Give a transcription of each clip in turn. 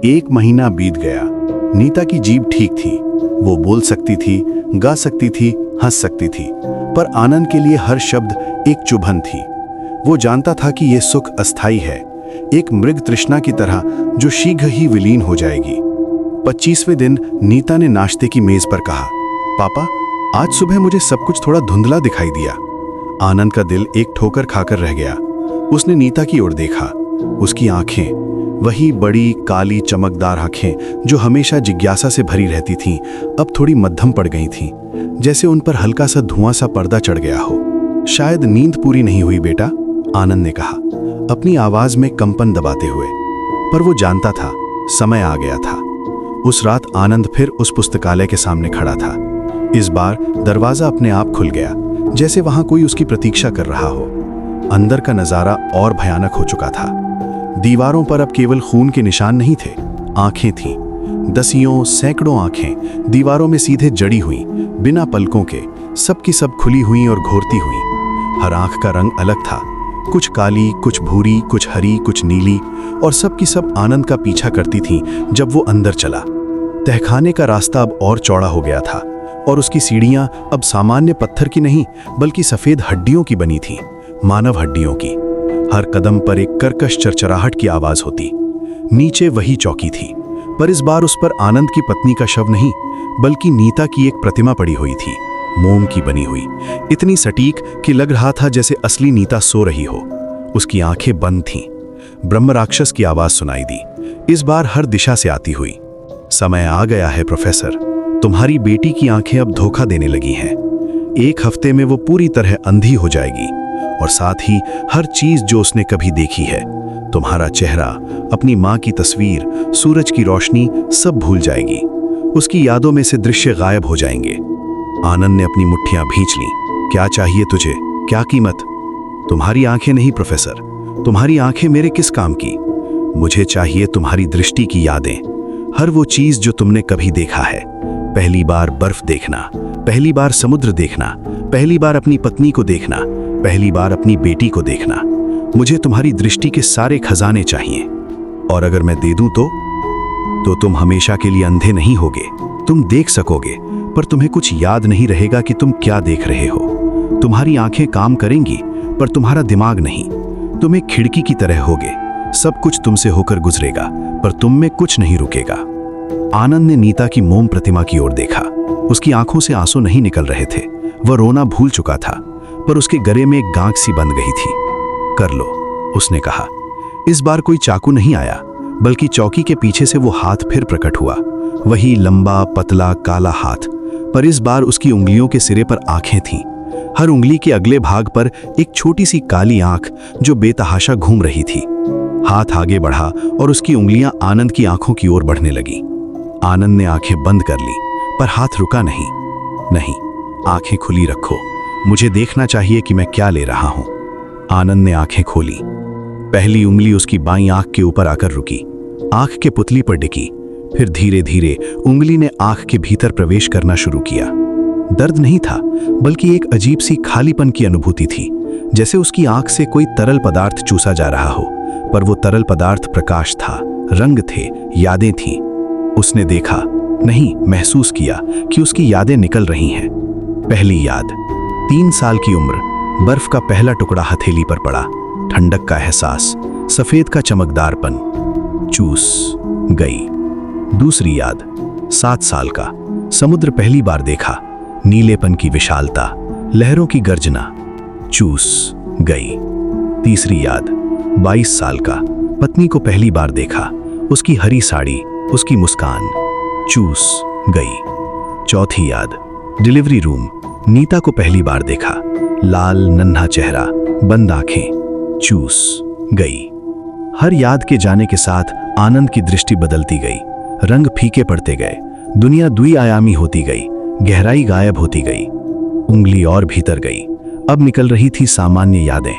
1 महीना बीत गया। नीता की जीभ ठीक थी, वो बोल सकती थी, गा सकती थी, हंस सकती थी, पर आनंद के लिए हर शब्द एक चुभन थी। वो जानता था कि यह सुख अस्थायी है, एक मृग तृष्णा की तरह जो शीघ्र ही विलीन हो जाएगी। 25वें दिन नीता ने नाश्ते की मेज पर कहा, पापा, आज सुबह मुझे सब कुछ थोड़ा धुंधला दिखाई दिया। आनंद का दिल एक ठोकर खाकर रह गया। उसने नीता की ओर देखा। उसकी आंखें, वही बड़ी काली चमकदार आंखें जो हमेशा जिज्ञासा से भरी रहती थीं, अब थोड़ी मध्यम पड़ गई थीं, जैसे उन पर हल्का सा धुआं सा पर्दा चढ़ गया हो। शायद नींद पूरी नहीं हुई बेटा, आनंद ने कहा, अपनी आवाज में कंपन दबाते हुए। पर वो जानता था, समय आ गया था। उस रात आनंद फिर उस पुस्तकालय के सामने खड़ा था। इस बार दरवाजा अपने आप खुल गया, जैसे वहां कोई उसकी प्रतीक्षा कर रहा हो। अंदर का नजारा और भयानक हो चुका था। दीवारों पर अब केवल खून के निशान नहीं थे, आंखें थीं। दसियों सैकड़ों आंखें दीवारों में सीधे जड़ी हुई, बिना पलकों के, सब की सब खुली हुई और घोरती हुई। हर आंख का रंग अलग था, कुछ काली, कुछ भूरी, कुछ हरी, कुछ नीली, और सब की सब आनंद का पीछा करती थीं जब वो अंदर चला। तहखाने का रास्ता अब और चौड़ा हो गया था, और उसकी सीढ़ियां अब सामान्य पत्थर की नहीं बल्कि सफेद हड्डियों की बनी थीं, मानव हड्डियों की। हर कदम पर एक कर्कश चरचराहट की आवाज होती। नीचे वही चौकी थी, पर इस बार उस पर आनंद की पत्नी का शव नहीं बल्कि नीता की एक प्रतिमा पड़ी हुई थी, मोम की बनी हुई, इतनी सटीक कि लग रहा था जैसे असली नीता सो रही हो। उसकी आंखें बंद थीं। ब्रह्म राक्षस की आवाज सुनाई दी, इस बार हर दिशा से आती हुई। समय आ गया है प्रोफेसर, तुम्हारी बेटी की आंखें अब धोखा देने लगी हैं। 1 हफ्ते में वो पूरी तरह अंधी हो जाएगी, और साथ ही हर चीज जो उसने कभी देखी है, तुम्हारा चेहरा, अपनी माँ की तस्वीर, सूरज की रोशनी, सब भूल जाएगी। उसकी यादों में से दृश्य गायब हो जाएंगे। आनंद ने अपनी मुट्ठियां भींच लीं। क्या चाहिए तुझे, क्या कीमत? तुम्हारी आंखें नहीं प्रोफेसर, तुम्हारी आंखें मेरे किस काम की? मुझे चाहिए तुम्हारी दृष्टि की यादें, हर वो चीज जो तुमने कभी देखा है। पहली बार बर्फ देखना, पहली बार समुद्र देखना, पहली बार अपनी पत्नी को देखना, पहली बार अपनी बेटी को देखना। मुझे तुम्हारी दृष्टि के सारे खजाने चाहिए, और अगर मैं दे दूं तो तुम हमेशा के लिए अंधे नहीं होगे। तुम देख सकोगे, पर तुम्हें कुछ याद नहीं रहेगा कि तुम क्या देख रहे हो। तुम्हारी आंखें काम करेंगी, पर तुम्हारा दिमाग नहीं। तुम एक खिड़की की तरह होगे, सब कुछ तुमसे होकर गुजरेगा, पर तुम में कुछ नहीं रुकेगा। आनंद ने नीता की मोम प्रतिमा की ओर देखा। उसकी आंखों से आंसू नहीं निकल रहे थे, वह रोना भूल चुका था, पर उसके गले में एक गांठ सी बंध गई थी। कर लो, उसने कहा। इस बार कोई चाकू नहीं आया, बल्कि चौकी के पीछे से वो हाथ फिर प्रकट हुआ, वही लंबा पतला काला हाथ। पर इस बार उसकी उंगलियों के सिरे पर आंखें थीं। हर उंगली के अगले भाग पर एक छोटी सी काली आंख जो बेतहाशा घूम रही थी। हाथ आगे बढ़ा और उसकी उंगलियां आनंद की आंखों की ओर बढ़ने लगी। आनंद ने आंखें बंद कर ली, पर हाथ रुका नहीं। नहीं, आंखें खुली रखो, मुझे देखना चाहिए कि मैं क्या ले रहा हूं। आनंद ने आंखें खोली। पहली उंगली उसकी बाईं आंख के ऊपर आकर रुकी, आंख के पुतली पर टिकी। फिर धीरे धीरे उंगली ने आंख के भीतर प्रवेश करना शुरू किया। दर्द नहीं था, बल्कि एक अजीब सी खालीपन की अनुभूति थी, जैसे उसकी आंख से कोई तरल पदार्थ चूसा जा रहा हो। पर वो तरल पदार्थ प्रकाश था, रंग थे, यादें थीं। उसने देखा, नहीं महसूस किया कि उसकी यादें निकल रही हैं। पहली याद, 3 साल की उम्र, बर्फ का पहला टुकड़ा हथेली पर पड़ा, ठंडक का एहसास, सफेद का चमकदारपन, चूस गई। दूसरी याद, 7 साल का, समुद्र पहली बार देखा, नीलेपन की विशालता, लहरों की गर्जना, चूस गई। तीसरी याद, 22 साल का, पत्नी को पहली बार देखा, उसकी हरी साड़ी, उसकी मुस्कान, चूस गई। चौथी याद, डिलीवरी रूम, नीता को पहली बार देखा, लाल नन्हा चेहरा, बंद आंखें, चूस गई। हर याद के जाने के साथ आनंद की दृष्टि बदलती गई, रंग फीके पड़ते गए, दुनिया द्विआयामी होती गई, गहराई गायब होती गई। उंगली और भीतर गई, अब निकल रही थी सामान्य यादें।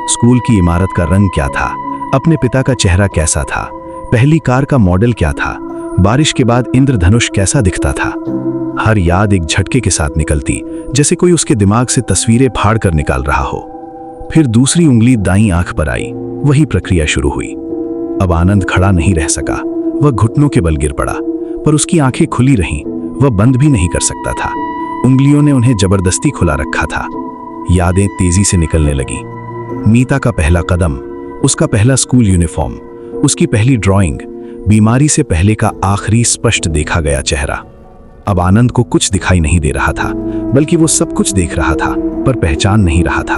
स्कूल की इमारत का रंग क्या था, अपने पिता का चेहरा कैसा था, पहली कार का मॉडल क्या था, बारिश के बाद इंद्रधनुष कैसा दिखता था। हर याद एक झटके के साथ निकलती, जैसे कोई उसके दिमाग से तस्वीरें फाड़ कर निकाल रहा हो। फिर दूसरी उंगली दाईं आंख पर आई, वही प्रक्रिया शुरू हुई। अब आनंद खड़ा नहीं रह सका, वह घुटनों के बल गिर पड़ा, पर उसकी आंखें खुली रहीं, वह बंद भी नहीं कर सकता था। उंगलियों ने उन्हें जबरदस्ती खुला रखा था। यादें तेजी से निकलने लगी। नीता का पहला कदम, उसका पहला स्कूल यूनिफॉर्म, उसकी पहली ड्राइंग, बीमारी से पहले का आखिरी स्पष्ट देखा गया चेहरा। अब आनंद को कुछ दिखाई नहीं दे रहा था, बल्कि वो सब कुछ देख रहा था, पर पहचान नहीं रहा था।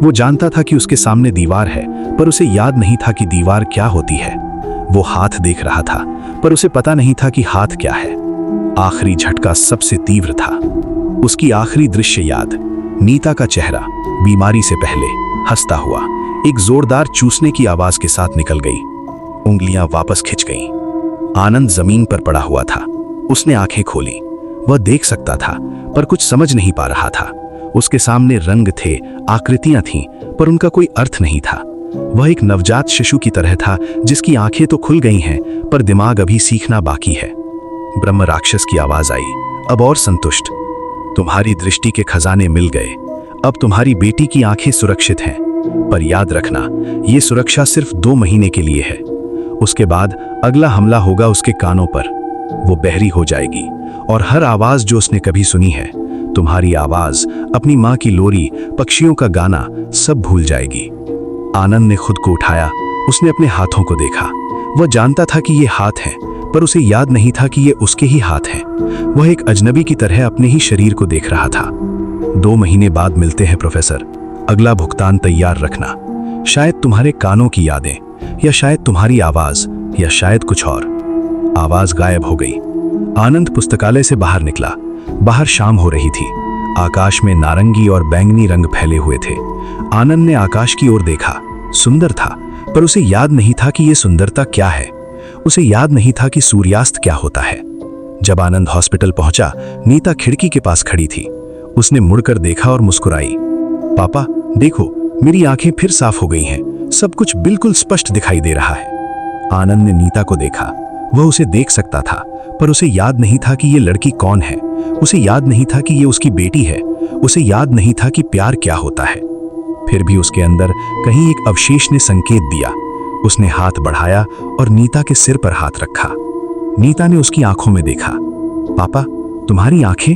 वो जानता था कि उसके सामने दीवार है, पर उसे याद नहीं था कि दीवार क्या होती है। वो हाथ देख रहा था, पर उसे पता नहीं था कि हाथ क्या है। आखिरी झटका सबसे तीव्र था। उसकी आखिरी दृश्य याद, नीता का चेहरा बीमारी से पहले हंसता हुआ एक जोरदार चूसने की आवाज के साथ निकल गई। उंगलियां वापस खिंच गईं। आनंद जमीन पर पड़ा हुआ था। उसने आंखें खोली। वह देख सकता था, पर कुछ समझ नहीं पा रहा था। उसके सामने रंग थे, आकृतियां थीं, पर उनका कोई अर्थ नहीं था। वह एक नवजात शिशु की तरह था, जिसकी आंखें तो खुल गई हैं, पर दिमाग अभी सीखना बाकी है। ब्रह्म राक्षस की आवाज आई, अब और संतुष्ट। तुम्हारी दृष्टि के खजाने मिल गए। अब तुम्हारी बेटी की आंखें सुरक्षित हैं, पर याद रखना, ये सुरक्षा सिर्फ 2 महीने के लिए है। उसके बाद अगला हमला होगा उसके कानों पर। वो बहरी हो जाएगी, और हर आवाज जो उसने कभी सुनी है, तुम्हारी आवाज, अपनी माँ की लोरी, पक्षियों का गाना, सब भूल जाएगी। आनंद ने खुद को उठाया। उसने अपने हाथों को देखा। वह जानता था कि ये हाथ हैं, पर उसे याद नहीं था कि ये उसके ही हाथ हैं। वह एक अजनबी की तरह अपने ही शरीर को देख रहा था। 2 महीने बाद मिलते हैं प्रोफेसर। अगला भुगतान तैयार रखना। शायद तुम्हारे कानों की यादें, या शायद तुम्हारी आवाज, या शायद कुछ और। आवाज गायब हो गई। आनंद पुस्तकालय से बाहर निकला। बाहर शाम हो रही थी। आकाश में नारंगी और बैंगनी रंग फैले हुए थे। आनंद ने आकाश की ओर देखा। सुंदर था, पर उसे याद नहीं था कि यह सुंदरता क्या है। उसे याद नहीं था कि सूर्यास्त क्या होता है। जब आनंद हॉस्पिटल पहुंचा, नीता खिड़की के पास खड़ी थी। उसने मुड़कर देखा और मुस्कुराई। पापा, देखो, मेरी आंखें फिर साफ हो गई हैं। सब कुछ बिल्कुल स्पष्ट दिखाई दे रहा है। आनंद ने नीता को देखा। वह उसे देख सकता था, पर उसे याद नहीं था कि ये लड़की कौन है। उसे याद नहीं था कि ये उसकी बेटी है। उसे याद नहीं था कि प्यार क्या होता है। फिर भी उसके अंदर कहीं एक अवशेष ने संकेत दिया। उसने हाथ बढ़ाया और नीता के सिर पर हाथ रखा। नीता ने उसकी आंखों में देखा। पापा, तुम्हारी आंखें,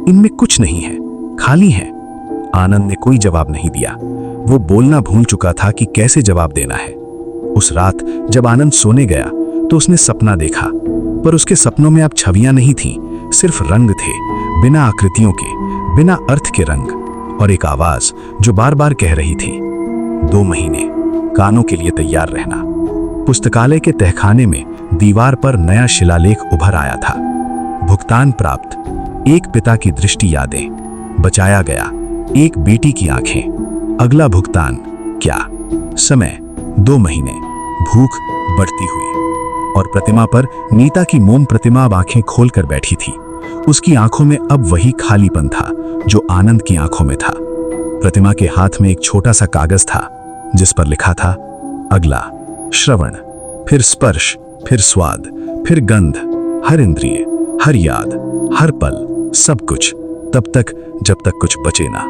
इनमें कुछ नहीं है, खाली हैं। आनंद ने कोई जवाब नहीं दिया। वो बोलना भूल चुका था कि कैसे जवाब देना है। उस रात जब आनंद सोने गया, तो उसने सपना देखा, पर उसके सपनों में अब छवियां नहीं थीं, सिर्फ रंग थे, बिना आकृतियों के, बिना अर्थ के रंग, और एक आवाज जो बार बार कह रही थी, 2 महीने, कानों के लिए तैयार रहना। पुस्तकालय के तहखाने में दीवार पर नया शिलालेख उभर आया था। भुगतान प्राप्त, एक पिता की दृष्टि यादें, बचाया गया, एक बेटी की आंखें। अगला भुगतान क्या? समय 2 महीने। भूख बढ़ती हुई, और प्रतिमा पर नीता की मोम प्रतिमा अब आंखें खोलकर बैठी थी। उसकी आंखों में अब वही खालीपन था जो आनंद की आंखों में था। प्रतिमा के हाथ में एक छोटा सा कागज था, जिस पर लिखा था, अगला श्रवण, फिर स्पर्श, फिर स्वाद, फिर गंध, हर इंद्रिय, हर याद, हर पल, सब कुछ, तब तक जब तक कुछ बचे ना।